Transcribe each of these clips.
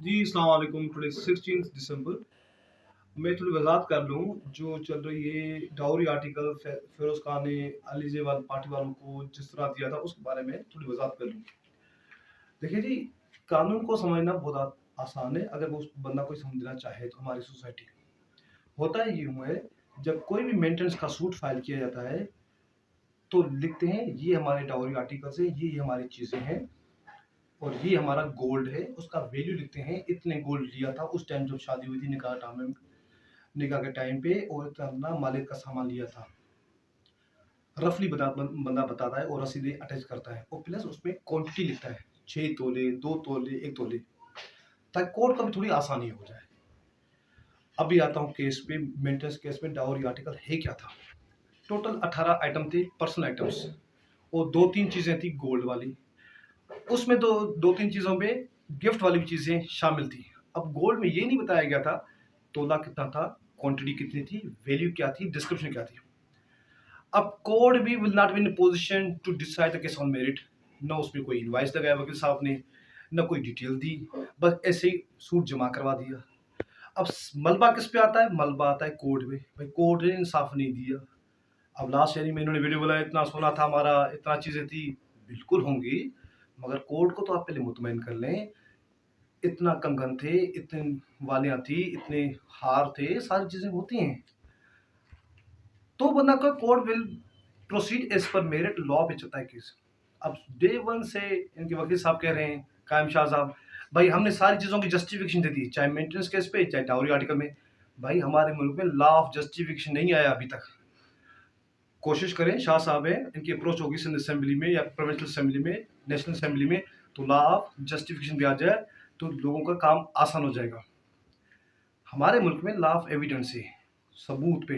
जी, अस्सलाम वालेकुम। टुडे 16 दिसंबर। मैं थोड़ी वज़ाहत कर लूँ, जो चल रही है डाउरी आर्टिकल फ़िरोज़ खान ने अलीज़ेवाल पार्टी वालों को जिस तरह दिया था, उसके बारे में थोड़ी वज़ाहत कर लूँ। देखिए जी, कानून को समझना बहुत आसान है, अगर वो उस बंदा कोई समझना चाहे तो हमारी सोसाइटी। होता ही यूँ है, जब कोई भी मेंटेनेंस का सूट फ़ाइल किया जाता है, तो लिखते हैं, ये हमारे डाउरी आर्टिकल्स हैं, ये हमारी चीज़ें हैं और ये हमारा गोल्ड है, उसका वैल्यू लिखते हैं, इतने गोल्ड लिया था उस टाइम जब शादी हुई थी, निकाह के टाइम पे और इतना मालिक का सामान लिया था। रफली बंदा बताता है और रसीदें अटैच करता है और प्लस उसमें क्वांटिटी लिखता है, 6 तोले, 2 तोले, 1 तोले, ताकि कोर्ट का भी थोड़ी आसानी हो जाए। अभी आता हूँ केस पे, मेंटेनेंस केस में डाउरी आर्टिकल है क्या था। टोटल 18 आइटम थे, पर्सनल आइटम्स, और 2-3 चीजें थी गोल्ड वाली। उसमें दो 2-3 चीजों में गिफ्ट वाली भी चीजें शामिल थी। अब गोल्ड में ये नहीं बताया गया था तोला कितना था, क्वांटिटी कितनी थी, वैल्यू क्या थी, डिस्क्रिप्शन क्या थी। अब कोर्ट भी will not be in position to decide the case on merit. ना उसमें कोई इनवाइस लगाया वकील साहब ने, ना कोई डिटेल दी, बस ऐसे ही सूट जमा करवा दिया। अब मलबा किस पे आता है? मलबा आता है कोर्ट में। भाई कोर्ट ने इंसाफ नहीं दिया। अब लास्ट यानी में इन्होंने वीडियो बोला, इतना सोना था हमारा, इतना चीजें थी, बिल्कुल होंगी, मगर कोर्ट को तो आप पहले मुतमईन कर लें। इतना कंगन थे, इतने वालियां थी, इतने हार थे, सारी चीजें होती हैं, तो बंदा का court will proceed as per merit, law पे चलता है केस। अब डे वन से इनके वकील साहब कह रहे हैं, कायम शाह साहब, भाई हमने सारी चीजों की जस्टिफिकेशन दे दी, चाहे मेंटेनेंस केस पे, चाहे डाउरी आर्टिकल में। भाई हमारे मुल्क में लॉ ऑफ जस्टिफिकेशन नहीं आया अभी तक। कोशिश करें, शाह साहब है, इनकी अप्रोच होगी सिंध असेंबली में या प्रोविंशियल असेंबली में, नेशनल असेंबली में, तो लॉ ऑफ जस्टिफिकेशन भी आ जाए तो लोगों का काम आसान हो जाएगा। हमारे मुल्क में लॉ ऑफ एविडेंस है, सबूत पे,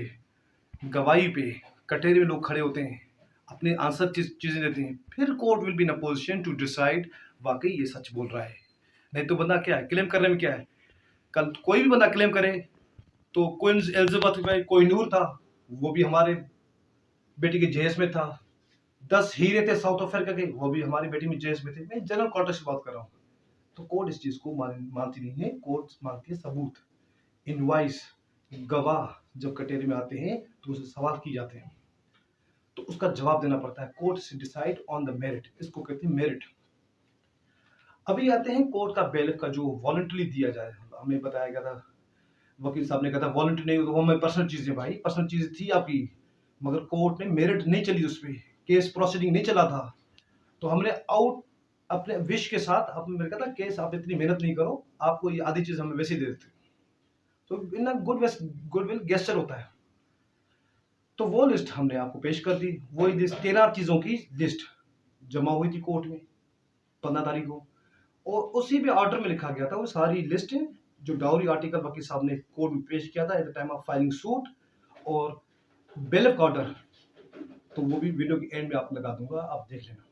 गवाही पे, कटहरे में लोग खड़े होते हैं, अपने आंसर चीजें देते हैं, फिर court will be in a position to decide वाकई ये सच बोल रहा है। नहीं तो बंदा क्या है, क्लेम करने में क्या है। कल कोई भी बंदा क्लेम करे तो क्वीन एलिजाबेथ में कोई नूर था, वो भी हमारे बेटी के जहेज में था। 10 हीरे थे साउथ अफ्रीका के, वो भी हमारी बेटी में जहेज में थे। मैं जनरल कॉन्टेक्स्ट की बात कर रहा हूँ। तो कोर्ट इस चीज को मानती नहीं है। कोर्ट मानती है सबूत, इनवाइस, गवाह जब कटेरे में आते हैं तो उसे सवाल किए जाते हैं, तो उसका जवाब देना पड़ता है। कोर्ट से डिसाइड ऑन द मेरिट, इसको कहते हैं मेरिट। अभी आते हैं कोर्ट का बेल का, जो वॉलंटरी दिया जाए। हमें बताया गया था, वकील साहब ने कहा था वॉलंटरी नहीं, तो वो हमें पर्सनल चीजें, भाई पर्सनल चीजें थी आपकी, मगर कोर्ट ने मेरिट नहीं चली उस पर, केस प्रोसीडिंग नहीं चला था, तो हमने आउट अपने विश के साथ आपने कहा था केस आप इतनी मेहनत नहीं करो, आपको ये आधी चीज हमें वैसे ही दे देते। तो इन गुडविल गेस्चर होता है। तो वो लिस्ट हमने आपको पेश कर दी, वही लिस्ट 13 चीजों की लिस्ट जमा हुई थी कोर्ट में 15 तारीख को, और उसी में ऑर्डर में लिखा गया था वो सारी लिस्ट है जो डाउरी आर्टिकल वकील साहब ने कोर्ट में पेश किया था at the time of filing suit, और बेल ऑर्डर, तो वो भी वीडियो के एंड में आप लगा दूंगा, आप देख लेना।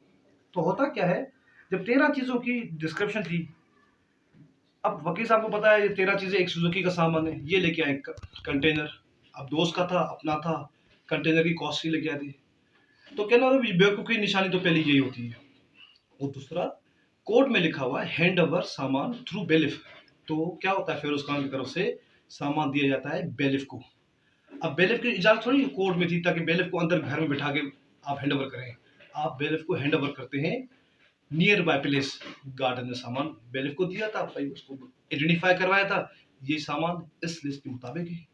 तो होता क्या है, जब 13 चीजों की डिस्क्रिप्शन थी, अब वकील साहब को पता है ये 13 चीजें एक सुजुकी का सामान है, ये लेके आए कंटेनर, अब दोस्त का था, अपना था, कंटेनर की कॉस्ट ही लेके आए थे। तो कहना बेवकूफ़ी की निशानी तो पहले यही होती है। और दूसरा, कोर्ट में लिखा हुआ है हैंड ओवर सामान थ्रू बेलिफ। तो क्या होता है, फिरोज खान की तरफ से सामान दिया जाता है बेलिफ को। अब बेलिफ की इजाजत थोड़ी कोर्ट में थी ताकि बेलिफ को अंदर घर में बिठा के आप हैंड ओवर करें। आप बेलिफ को हैंड ओवर करते हैं नियर बाय प्लेस, गार्डन में सामान बेलिफ को दिया था, भाई उसको आइडेंटिफाई करवाया था, ये सामान इस लिस्ट के मुताबिक है।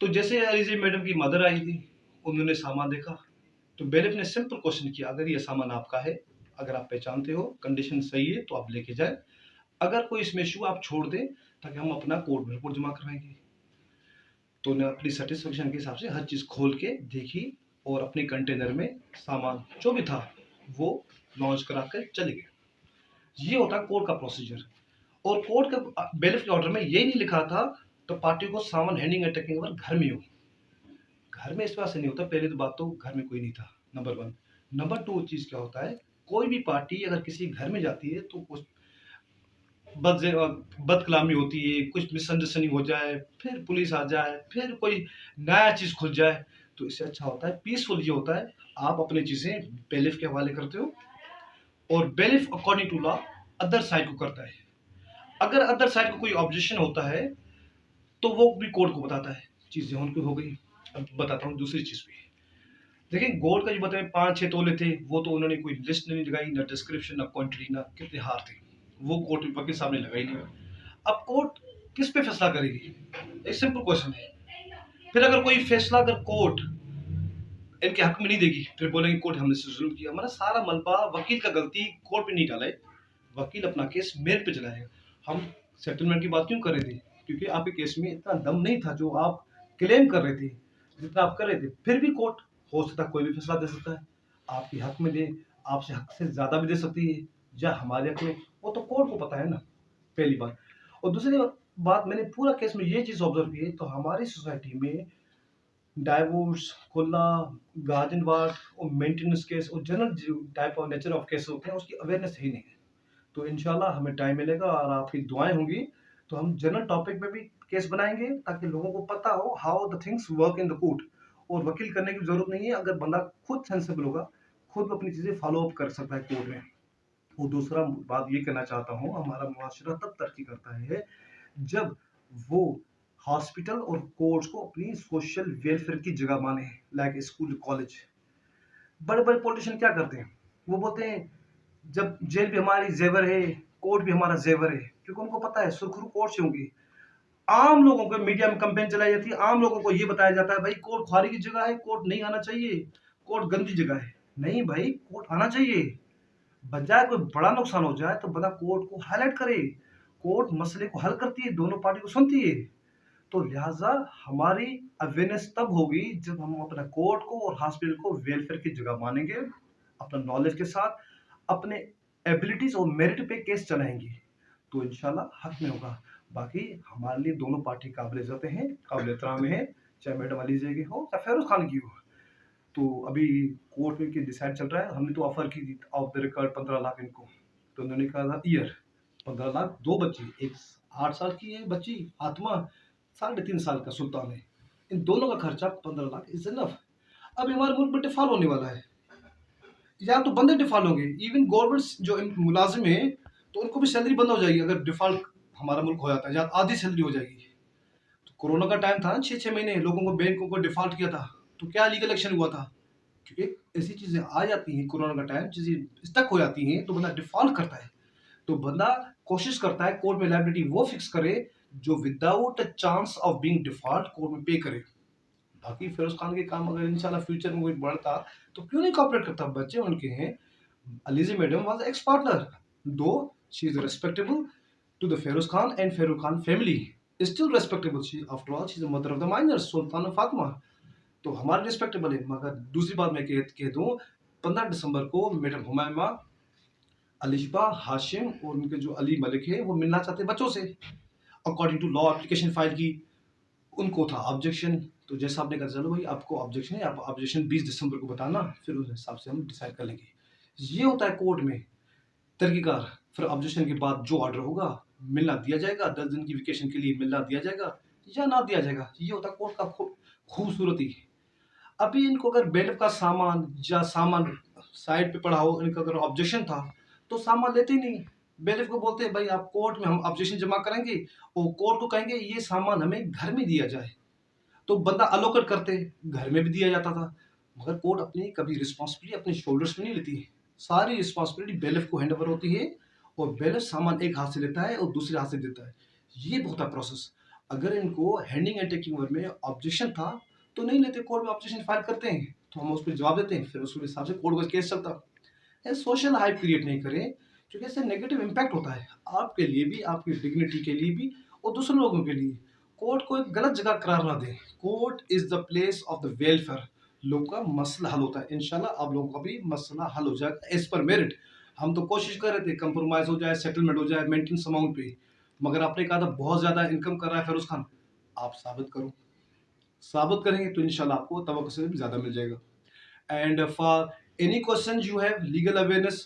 तो जैसे अलीजी मैडम की मदर आई थी, उन्होंने सामान देखा, तो बेलिफ ने सिंपल क्वेश्चन किया, अगर ये सामान आपका है, अगर आप पहचानते हो, कंडीशन सही है, तो आप लेके जाए, अगर कोई इसमें इशू आप छोड़ दें ताकि हम अपना कोर्ट में रिपोर्ट जमा करवाएंगे। तो उन्हें अपनी सेटिस्फेक्शन के हिसाब से हर चीज़ खोल के देखी और अपने कंटेनर में सामान जो भी था वो लॉन्च करा कर चले गए। ये होता है कोर्ट का प्रोसीजर। और कोर्ट का बेलिफ के ऑर्डर में ये नहीं लिखा था तो पार्टी को सामान हैंडिंग एंड टेकिंग ओवर घर में हो। घर में इस वजह से नहीं होता, पहली तो बात तो घर में कोई नहीं था, नंबर 1। नंबर 2 चीज़ क्या होता है, कोई भी पार्टी अगर किसी घर में जाती है तो उस बदकलामी होती है, कुछ मिसअंडरस्टैंडिंग हो जाए, फिर पुलिस आ जाए, फिर कोई नया चीज़ खुल जाए, तो इससे अच्छा होता है पीसफुल। ये होता है आप अपनी चीज़ें बेलिफ के हवाले करते हो और bailiff according to law other side को करता है। अगर अदर साइड को कोई ऑब्जेक्शन होता है तो वो भी कोर्ट को बताता है। चीज़ें उनकी हो गई। अब बताता हूँ दूसरी चीज़ भी। देखिए गोल्ड का जो बताए 5-6 तोले थे, वो तो उन्होंने कोई लिस्ट नहीं लगाई, ना डिस्क्रिप्शन, ना क्वांटिटी, ना कितने हार थे। वो कोर्ट में वकील साहब ने लगाई नहीं। अब कोर्ट किस पे फैसला करेगी? एक सिंपल क्वेश्चन है। फिर अगर कोई फैसला अगर कोर्ट इनके हक में नहीं देगी, फिर बोलेंगे कोर्ट हमने से जुल्म किया। मतलब सारा मलबा वकील का गलती कोर्ट पे नहीं डाला है। वकील अपना केस मेरिट पे चलाएगा। हम सेटलमेंट की बात क्यों कर रहे थे? क्योंकि आपके केस में इतना दम नहीं था जो आप क्लेम कर रहे थे, जितना आप कर रहे थे। फिर भी कोर्ट हो सकता है कोई भी फैसला दे सकता है, आपके हक में दे, आपसे हक से ज्यादा भी दे सकती है, या हमारे हक में। वो तो कोर्ट को पता है ना, पहली बात। और दूसरी बात, मैंने पूरा केस में ये चीज ऑब्जर्व की है, तो हमारी सोसाइटी में डाइवोर्स, खुला, गार्जियन वार्ड और मेंटेनेंस केस और general type of nature of case होते हैं, उसकी अवेयरनेस ही नहीं है। तो इंशाल्लाह हमें टाइम मिलेगा और आपकी दुआएं होंगी तो हम जनरल टॉपिक में भी केस बनाएंगे, ताकि लोगों को पता हो how the things work in the court. और वकील करने की जरूरत नहीं है, अगर बंदा खुद सेंसिबल होगा, खुद अपनी चीजें फॉलो अप कर सकता है कोर्ट में। और दूसरा बात ये कहना चाहता हूँ, हमारा मुआशरा तब तरक्की करता है जब वो हॉस्पिटल और कोर्ट्स को अपनी सोशल वेलफेयर की जगह माने। Like school, college. बड़े बड़े पॉलिटिशियन क्या करते हैं? वो बोलते हैं जब जेल भी हमारी जेवर है, कोर्ट भी हमारा जेवर है, क्योंकि उनको पता है सुरखरू कोर्ट से होंगी। आम लोगों को मीडिया में कंपेन चलाई जाती है, आम लोगों को ये बताया जाता है भाई कोर्ट खुआरी की जगह है, कोर्ट नहीं आना चाहिए, कोर्ट गंदी जगह है। नहीं भाई, कोर्ट आना चाहिए। बजाय कोई बड़ा नुकसान हो जाए तो बंदा कोर्ट को हाईलाइट करे। कोर्ट मसले को हल करती है, दोनों पार्टी को सुनती है। तो लिहाजा हमारी अवेयरनेस तब होगी जब हम अपना कोर्ट को और हॉस्पिटल को वेलफेयर की जगह मानेंगे, अपना नॉलेज के साथ, अपने एबिलिटीज और मेरिट पे केस चलाएंगे, तो इंशाल्लाह हक में होगा। बाकी हमारे लिए दोनों पार्टी काबिल इज्जत हैं, काबिल एहतराम है, चाहे मैडम अलीजे की हो चाहे फेरोज खान की हो। तो अभी कोर्ट में डिसाइड चल रहा है। हमने तो ऑफर की थी ऑफ द रिकॉर्ड 15 लाख इनको, तो उन्होंने कहा था ईयर 15 लाख। दो बच्ची, एक 8 साल की है बच्ची आत्मा, 3.5 साल का सुल्तान है। इन दोनों का खर्चा 15 लाख इज इनफ। अब हमारे मुल्क में डिफॉल्ट होने वाला है, या तो बंदे डिफॉल्ट होंगे। इवन गवर्नमेंट जो मुलाजिम है तो उनको भी सैलरी बंद हो जाएगी अगर डिफॉल्ट हमारा मुल्क हो जाता है, या आधी सैलरी हो जाएगी। तो कोरोना का टाइम था, 6-6 महीने लोगों को बैंकों को डिफॉल्ट किया था, तो क्या लीगल एक्शन हुआ था? क्योंकि ऐसी चीजें आ जाती हैं, कोरोना का टाइम चीजें स्टक हो जाती हैं तो बंदा डिफॉल्ट करता है। तो बंदा कोशिश करता है कोर्ट में लायबिलिटी वो फिक्स करे जो without a chance of being default court में पे करे। बाकी फिरोज खान के काम अगर इंशाल्लाह फ्यूचर में कोई बढ़ता तो क्यों नहीं कॉपरेट करता? बच्चे उनके हैं। Aliza madam was ex partner, though she is respectable to the Feroze Khan and Feroze Khan family is still respectable. She after all she is the mother of the minors Sultan Fatima. तो हमारे रिस्पेक्टेबल है। मगर दूसरी बात मैं कह दूं, 15 दिसंबर को मैडम हुमायमा, अलिशबा, हाशिम और उनके जो अली मलिक है वो मिलना चाहते बच्चों से। According to law application file की, उनको था ऑब्जेक्शन। तो जैसा आपने कहा चलो भाई आपको ऑब्जेक्शन है, आप ऑब्जेक्शन 20 दिसंबर को बताना, फिर उस हिसाब से हम डिसाइड कर लेंगे। ये होता है कोर्ट में तरीकेकार। फिर ऑब्जेक्शन के बाद जो ऑर्डर होगा मिलना दिया जाएगा, 10 दिन की वेकेशन के लिए मिलना दिया जाएगा या ना दिया जाएगा। ये होता है कोर्ट का खूबसूरती। अभी इनको अगर बेल का सामान या सामान साइड पे पड़ा हो, इनका अगर ऑब्जेक्शन था तो सामान लेते ही नहीं। बेलिफ को बोलते हैं भाई आप कोर्ट में हम ऑब्जेक्शन जमा करेंगे, और कोर्ट को कहेंगे ये सामान हमें घर में दिया जाए, तो बंदा अलोकेट करते, घर में भी दिया जाता था। मगर कोर्ट अपनी कभी रिस्पॉन्सिबिलिटी अपने शोल्डर्स में नहीं लेती है। सारी रिस्पॉन्सिबिलिटी बेलिफ को हैंड ओवर होती है, और बेलिफ सामान एक हाथ से लेता है और दूसरे हाथ से देता है। ये बहुत है प्रोसेस। अगर इनको हैंडिंग एंड टेकिंग ओवर में ऑब्जेक्शन था तो नहीं लेते, कोर्ट में ऑब्जेक्शन फाइल करते हैं तो हम उस पर जवाब देते हैं, फिर उसके हिसाब से कोर्ट का केस चलता है। सोशल हाइप क्रिएट नहीं करें, क्योंकि इससे नेगेटिव इम्पैक्ट होता है आपके लिए भी, आपकी डिग्निटी के लिए भी और दूसरे लोगों के लिए। कोर्ट को एक गलत जगह करार ना दें। Court is the place of the welfare. लोगों का मसला हल होता है। इंशाल्लाह आप लोगों का भी मसला हल हो जाएगा एज पर मेरिट। हम तो कोशिश कर रहे थे कंप्रोमाइज हो जाए, सेटलमेंट हो जाए मेंटेनेंस अमाउंट पे, मगर आपने कहा था बहुत ज्यादा इनकम कर रहा है फेरोज खान। आप साबित करो, साबित करेंगे तो इंशाल्लाह आपको तवक्को से भी ज्यादा मिल जाएगा। And for any questions you have legal awareness,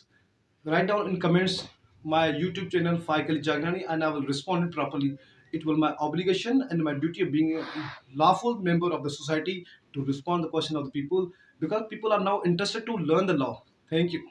write down in comments my YouTube channel Faikal Jagnani, and I will respond it properly. It will my obligation and my duty of being a lawful member of the society to respond the question of the people, because people are now interested to learn the law. Thank you.